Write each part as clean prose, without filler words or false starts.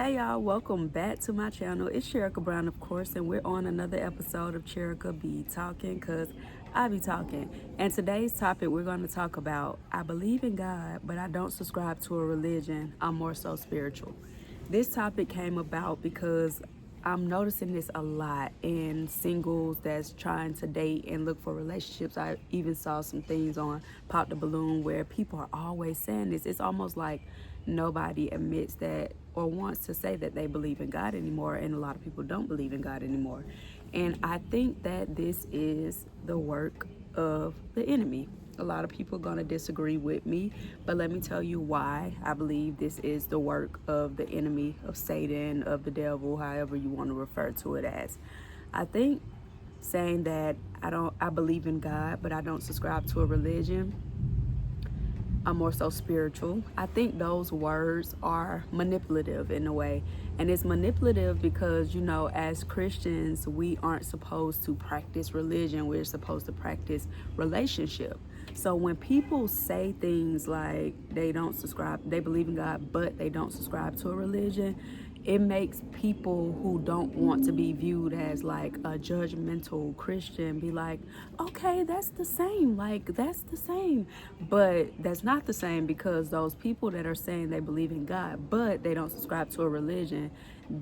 Hey y'all, welcome back to my channel. It's Sherika Brown, of course, and we're on another episode of Sherika Be Talking, because I be talking. And today's topic, we're going to talk about I believe in God, but I don't subscribe to a religion. I'm more so spiritual. This topic came about because I'm noticing this a lot in singles that's trying to date and look for relationships. I even saw some things on Pop the Balloon where people are always saying this. It's almost like nobody admits that or wants to say that they believe in God anymore, and a lot of people don't believe in God anymore. And I think that this is the work of the enemy. A lot of people are going to disagree with me, but let me tell you why I believe this is the work of the enemy, of Satan, of the devil, however you want to refer to it as. I think saying that I believe in God, but I don't subscribe to a religion, I'm more so spiritual. I think those words are manipulative in a way. And it's manipulative because, as Christians, we aren't supposed to practice religion. We're supposed to practice relationship. So when people say things like they believe in God, but they don't subscribe to a religion, it makes people who don't want to be viewed as like a judgmental Christian be like, okay, that's the same. Like, that's the same. But that's not the same, because those people that are saying they believe in God, but they don't subscribe to a religion,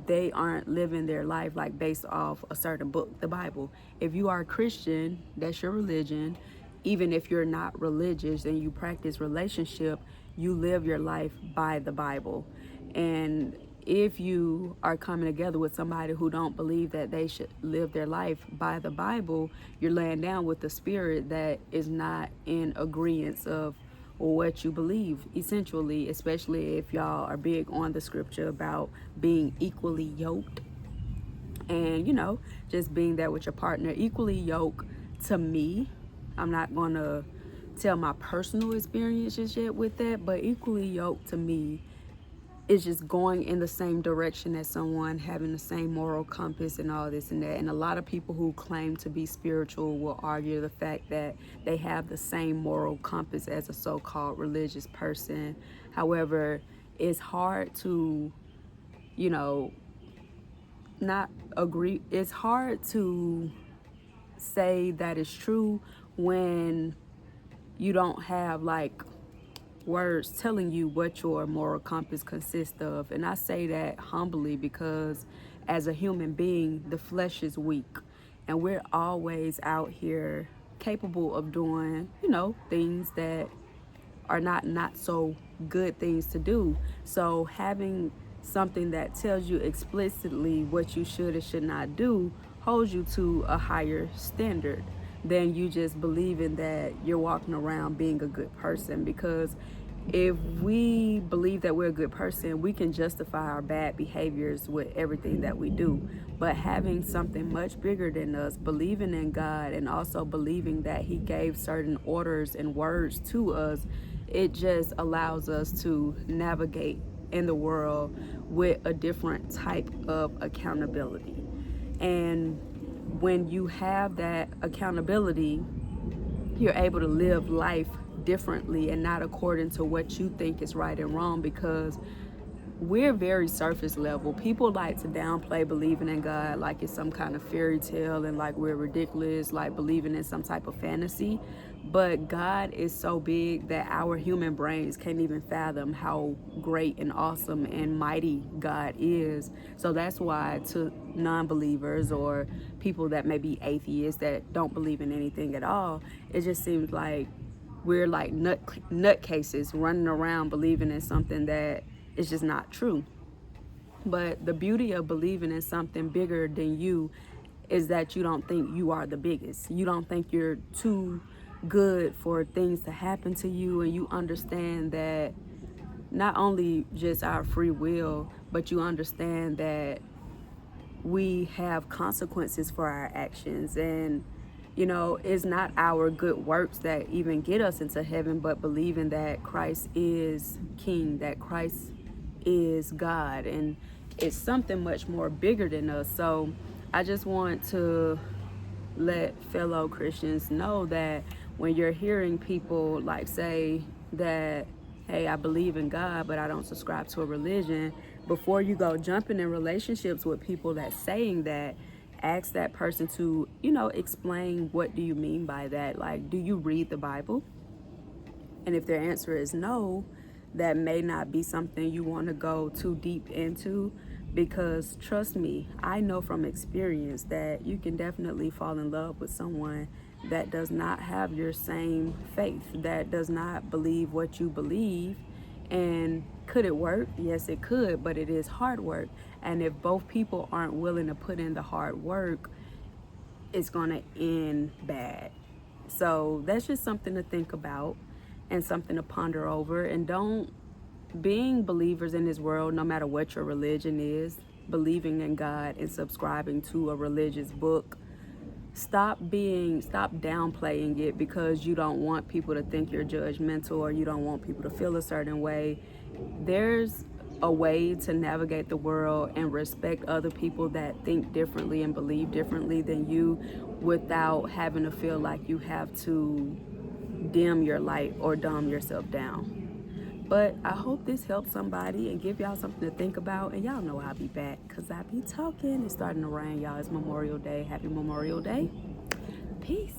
they aren't living their life like based off a certain book, the Bible. If you are a Christian, that's your religion. Even if you're not religious and you practice relationship, you live your life by the Bible. And if you are coming together with somebody who don't believe that they should live their life by the Bible, you're laying down with the spirit that is not in agreement of what you believe, essentially, especially if y'all are big on the scripture about being equally yoked and, just being there with your partner. Equally yoked, to me, I'm not going to tell my personal experiences yet with that, but equally yoked to me is just going in the same direction as someone, having the same moral compass and all this and that. And a lot of people who claim to be spiritual will argue the fact that they have the same moral compass as a so-called religious person. However, it's hard to, you know, not agree. It's hard to say that it's true when you don't have like words telling you what your moral compass consists of. And I say that humbly because as a human being, the flesh is weak, and we're always out here capable of doing, things that are not so good things to do. So having something that tells you explicitly what you should and should not do holds you to a higher standard than you just believing that you're walking around being a good person. Because if we believe that we're a good person, we can justify our bad behaviors with everything that we do. But having something much bigger than us, believing in God, and also believing that He gave certain orders and words to us, it just allows us to navigate in the world with a different type of accountability. And when you have that accountability, you're able to live life differently and not according to what you think is right and wrong, because we're very surface level. People like to downplay believing in God like it's some kind of fairy tale and like we're ridiculous, like believing in some type of fantasy. But God is so big that our human brains can't even fathom how great and awesome and mighty God is. So that's why to non-believers or people that may be atheists that don't believe in anything at all, it just seems like we're like nutcases running around believing in something that is just not true. But the beauty of believing in something bigger than you is that you don't think you are the biggest. You don't think you're too good for things to happen to you, and you understand that not only just our free will, but you understand that we have consequences for our actions. And it's not our good works that even get us into heaven, but believing that Christ is King, that Christ is God, and it's something much more bigger than us. So I just want to let fellow Christians know that when you're hearing people like say that, hey, I believe in God, but I don't subscribe to a religion, before you go jumping in relationships with people that's saying that, ask that person to, explain, what do you mean by that? Like, do you read the Bible? And if their answer is no, that may not be something you want to go too deep into, because trust me, I know from experience that you can definitely fall in love with someone that does not have your same faith, that does not believe what you believe. And could it work? Yes, it could, but it is hard work. And if both people aren't willing to put in the hard work, it's going to end bad. So that's just something to think about and something to ponder over. And don't, being believers in this world, no matter what your religion is, believing in God and subscribing to a religious book, stop downplaying it because you don't want people to think you're judgmental or you don't want people to feel a certain way. There's a way to navigate the world and respect other people that think differently and believe differently than you without having to feel like you have to dim your light or dumb yourself down. But I hope this helps somebody and give y'all something to think about. And y'all know I'll be back because I be talking. It's starting to rain, y'all. It's Memorial Day. Happy Memorial Day. Peace.